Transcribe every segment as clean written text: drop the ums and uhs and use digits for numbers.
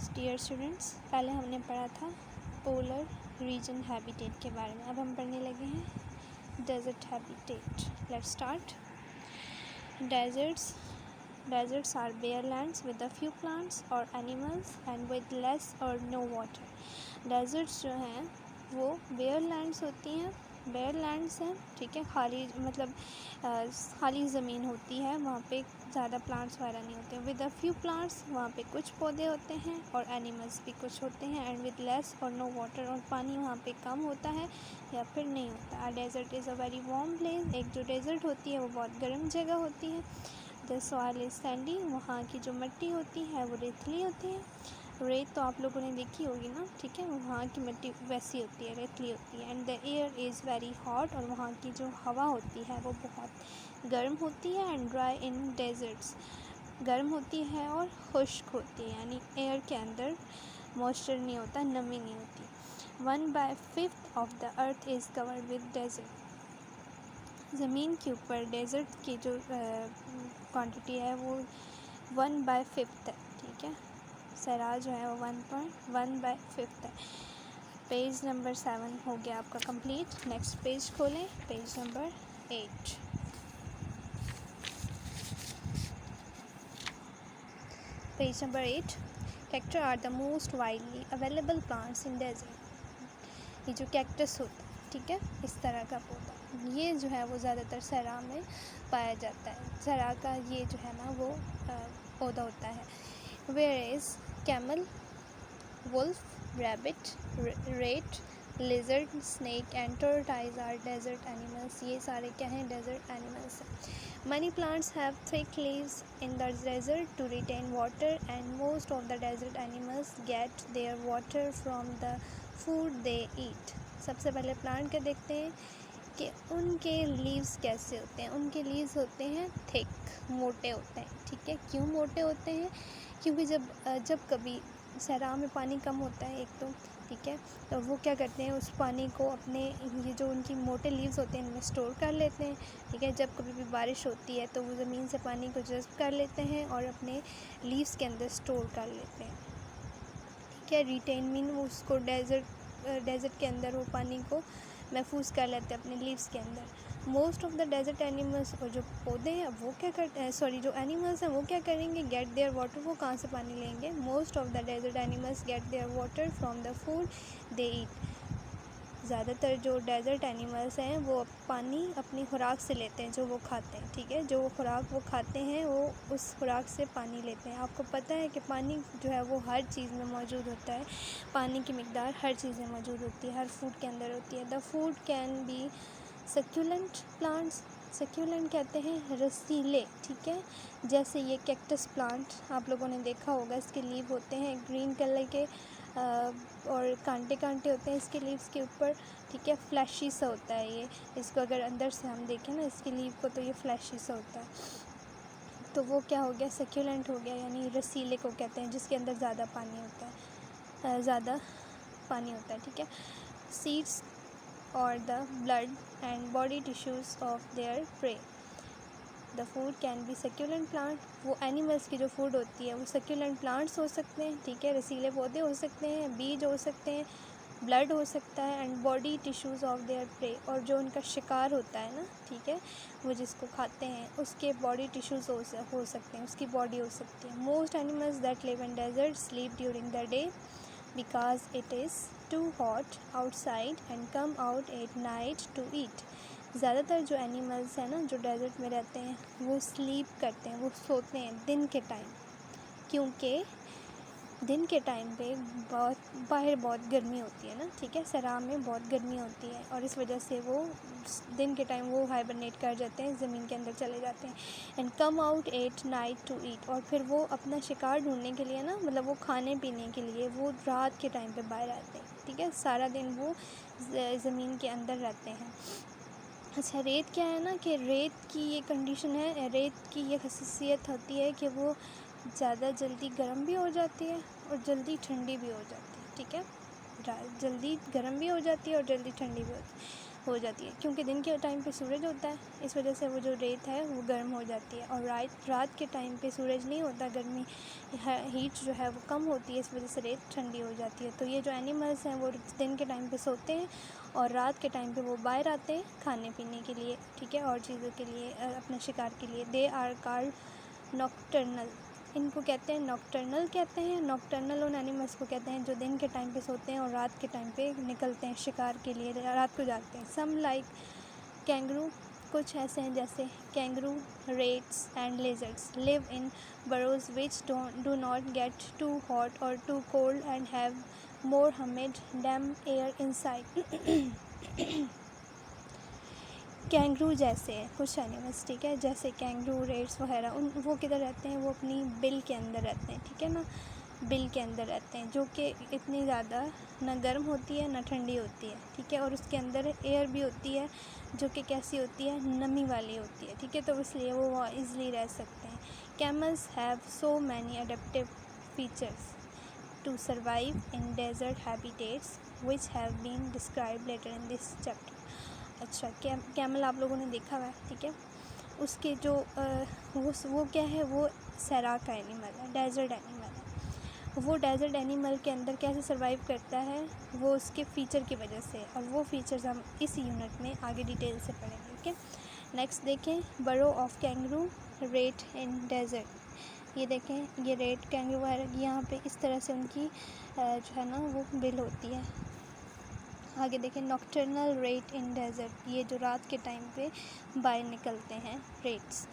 Dear students, पहले हमने पढ़ा था पोलर रीजन हैबिटेट के बारे में। अब हम पढ़ने लगे हैं desert habitat. Let's start. Deserts are bare lands with a few plants और animals and with less or no water. Deserts जो हैं वो बेयर लैंड्स होती हैं, बेयर लैंड्स हैं, ठीक है। खाली मतलब खाली ज़मीन होती है, वहाँ पे ज़्यादा प्लांट्स वगैरह नहीं होते। विद अ फ्यू प्लांट्स, वहाँ पे कुछ पौधे होते हैं और एनिमल्स भी कुछ होते हैं। And with less or no water, और पानी वहाँ पे कम होता है या फिर नहीं होता। A desert is a very warm place. एक जो डेजर्ट होती है वो बहुत गर्म जगह होती है। द सॉइल इज़ सैंडी, वहाँ की जो मिट्टी होती है वो रेतली होती है। रेत तो आप लोगों ने देखी होगी ना, ठीक है। वहाँ की मिट्टी वैसी होती है, रेतली होती है। And the air is very hot, और वहाँ की जो हवा होती है वो बहुत गर्म होती है। एंड ड्राई इन डेजर्ट्स, गर्म होती है और खुश्क होती है, यानी एयर के अंदर मॉइस्चर नहीं होता, नमी नहीं होती। 1/5 of the earth is covered with desert. ज़मीन के ऊपर डेजर्ट की जो क्वांटिटी है वो 1/5 है, ठीक है। सरा जो है वो 1/5 है। पेज नंबर 7 हो गया आपका कंप्लीट। नेक्स्ट पेज खोलें, page number 8। Page number 8। Cacti are the most widely available plants in desert. ये जो कैक्टस होता है, ठीक है, इस तरह का पौधा, ये जो है वो ज़्यादातर सरा में पाया जाता है। सरा का ये जो है ना वो पौधा होता है। Where is camel, wolf, rabbit, rat, lizard, snake and tortoise are desert animals. ये सारे क्या हैं? डेजर्ट एनिमल्स हैं। Money plants have thick leaves in the desert to retain water and most of the desert animals get their water from the food they eat. सबसे पहले plant का देखते हैं कि उनके लीव्स कैसे होते हैं। उनके लीव्स होते हैं थिक, मोटे होते हैं, ठीक है। क्यों मोटे होते हैं? क्योंकि जब कभी सरा में पानी कम होता है एक तो, ठीक है, तो वो क्या करते हैं, उस पानी को अपने ये जो उनकी मोटे लीव्स होते हैं इनमें स्टोर कर लेते हैं, ठीक है। जब कभी भी बारिश होती है तो वो ज़मीन से पानी को जज़्ब कर लेते हैं और अपने लीव्स के अंदर स्टोर कर लेते हैं, ठीक है। रिटेन मीन उसको डेजर्ट के अंदर वो पानी को महफूज कर लेते हैं अपने लीव्स के अंदर। Most of the desert animals, और जो पौधे हैं वो क्या करते हैं, सॉरी जो एनिमल्स हैं वो क्या करेंगे, गेट देयर वाटर, वो कहाँ से पानी लेंगे। Most of the desert animals get their water from the food they eat. ज़्यादातर जो डेजर्ट एनिमल्स हैं वो पानी अपनी खुराक से लेते हैं, जो वो खाते हैं, ठीक है। जो खुराक वो खाते हैं वो उस खुराक से पानी लेते हैं। आपको पता है कि पानी जो है वो हर चीज़ में मौजूद होता है। पानी की मिकदार हर चीज़ में मौजूद होती है, हर फूड के अंदर होती है। The food can be succulent plants. Succulent कहते हैं रसीले, ठीक है। जैसे ये कैक्टस प्लांट आप लोगों ने देखा होगा, इसके लीव होते हैं ग्रीन कलर के और कांटे कांटे होते हैं इसके लीव्स के ऊपर, ठीक है। फ्लैशी सा होता है ये, इसको अगर अंदर से हम देखें ना इसकी लीव को, तो ये फ्लैशी सा होता है। तो वो क्या हो गया, सक्यूलेंट हो गया, यानी रसीले को कहते हैं जिसके अंदर ज़्यादा पानी होता है, ठीक है। सीड्स और the blood and body tissues of their pray. The food can be succulent plant. वो एनिमल्स की जो फूड होती है वो सक्यूलेंट प्लांट्स हो सकते हैं, ठीक है। रसीले पौधे हो सकते हैं, बीज हो सकते हैं, ब्लड हो सकता है, and body tissues of their pray, और जो उनका शिकार होता है ना, ठीक है, वो जिसको खाते हैं उसके बॉडी टिश्यूज़ हो सकते हैं, उसकी बॉडी हो सकती है। Most animals that live in desert sleep during the day because it is too hot outside and come out at night to eat. ज़्यादातर जो एनिमल्स हैं ना जो डेजर्ट में रहते हैं वो स्लीप करते हैं, वो सोते हैं दिन के टाइम, क्योंकि दिन के टाइम पे बाहर बहुत गर्मी होती है ना, ठीक है। सरा में बहुत गर्मी होती है और इस वजह से वो दिन के टाइम वो हाइबरनेट कर जाते हैं, ज़मीन के अंदर चले जाते हैं। And come out at night to eat, और फिर वो अपना शिकार ढूंढने के लिए ना, मतलब वो खाने पीने के लिए वो रात के टाइम पे बाहर आते हैं, ठीक है। सारा दिन वो ज़मीन के अंदर रहते हैं। अच्छा, रेत क्या है ना कि रेत की ये कंडीशन है, रेत की ये खसूसियत होती है कि वो ज़्यादा जल्दी गर्म भी हो जाती है और जल्दी ठंडी भी हो जाती है, ठीक है। जल्दी गर्म भी हो जाती है और जल्दी ठंडी भी होती है। हो जाती है, क्योंकि दिन के टाइम पे सूरज होता है, इस वजह से वो जो रेत है वो गर्म हो जाती है। और रात के टाइम पे सूरज नहीं होता, गर्मी हीट जो है वो कम होती है, इस वजह से रेत ठंडी हो जाती है। तो ये जो एनिमल्स हैं वो दिन के टाइम पे सोते हैं और रात के टाइम पे वो बाहर आते हैं खाने पीने के लिए, ठीक है, और चीज़ों के लिए, अपने शिकार के लिए। दे आर कॉल्ड नॉक्टर्नल, इनको कहते हैं नॉक्टर्नल कहते हैं। नॉक्टर्नल उन एनिमल्स को कहते हैं जो दिन के टाइम पे सोते हैं और रात के टाइम पे निकलते हैं शिकार के लिए, रात को जागते हैं। सम लाइक कैंगरू, कुछ ऐसे हैं जैसे kangaroo, rates and lizards live in burrows which do not get too hot or too cold and have more humid damp air inside. Kangaroo जैसे हैं कुछ एनिमल्स, ठीक है, जैसे कैंगरू, रेट्स वगैरह, वो किधर रहते हैं, वो अपनी बिल के अंदर रहते हैं, ठीक है ना, बिल के अंदर रहते हैं, जो कि इतनी ज़्यादा ना गर्म होती है ना ठंडी होती है, ठीक है, और उसके अंदर एयर भी होती है जो कि कैसी होती है, नमी वाली होती है, ठीक है, तो इसलिए वो वहाँ ईज़िली रह सकते हैं। Camels have so many adaptive features to survive in desert habitats which have been describe later in this chapter. अच्छा, कैमल आप लोगों ने देखा हुआ है, ठीक है, उसके जो वो क्या है, वो सैरा का एनिमल है, डेजर्ट एनिमल है। वो डेजर्ट एनिमल के अंदर कैसे सर्वाइव करता है, वो उसके फ़ीचर की वजह से, और वो फ़ीचर्स हम इस यूनिट में आगे डिटेल से पढ़ेंगे, ओके। नेक्स्ट देखें, burrow of kangaroo rat in desert. ये देखें, ये रेट कैंगरू वगैरह यहाँ पे इस तरह से उनकी जो है ना वो बिल होती है। आगे देखें, नॉक्टर्नल रेट इन डेजर्ट, ये जो रात के टाइम पे बाहर निकलते हैं रेट्स।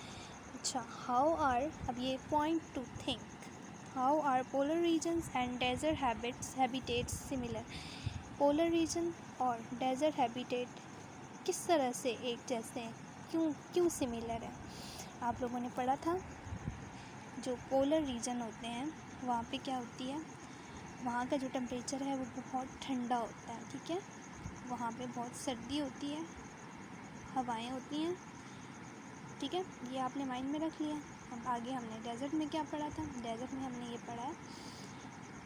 अच्छा, हाउ आर, अब ये point to think, how are polar regions and desert habitats similar. Polar region और डेजर्ट हैबिटेट किस तरह से एक जैसे हैं, क्यों सिमिलर है। आप लोगों ने पढ़ा था, जो पोलर रीजन होते हैं वहाँ पे क्या होती है, वहाँ का जो टेम्परेचर है वो बहुत ठंडा होता है, ठीक है, वहाँ पे बहुत सर्दी होती है, हवाएं होती हैं, ठीक है, ये आपने माइंड में रख लिया। अब आगे हमने डेजर्ट में क्या पढ़ा था, डेजर्ट में हमने ये पढ़ा है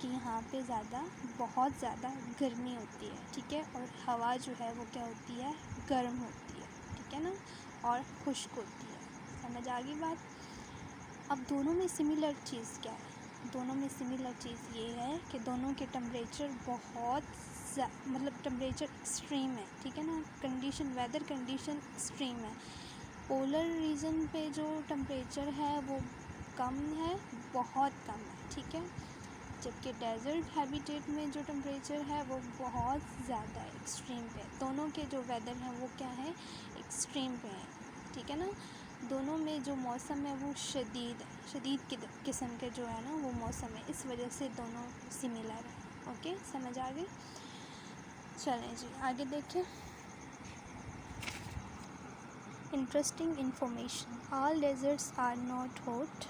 कि यहाँ पे बहुत ज़्यादा गर्मी होती है, ठीक है, और हवा जो है वो क्या होती है, गर्म होती है, ठीक है ना, और खुश्क होती है। समझ आ गई बात। अब दोनों में सिमिलर चीज़ क्या है, दोनों में सिमिलर चीज़ ये है कि दोनों के टेम्परेचर मतलब टेम्परेचर एक्सट्रीम है, ठीक है ना, कंडीशन, वेदर कंडीशन एक्सट्रीम है। पोलर रीजन पे जो टेम्परेचर है वो कम है, बहुत कम है, ठीक है, जबकि डेजर्ट हैबिटेट में जो टेम्परेचर है वो बहुत ज़्यादा है, एक्सट्रीम पे। दोनों के जो वेदर हैं वो क्या है, एक्सट्रीम पे हैं, ठीक है ना। दोनों में जो मौसम है वो शदीद किस्म के जो है ना वो मौसम है, इस वजह से दोनों सिमिलर है, ओके, समझ आ गई। चलें जी, आगे देखें। Interesting information, all deserts are not hot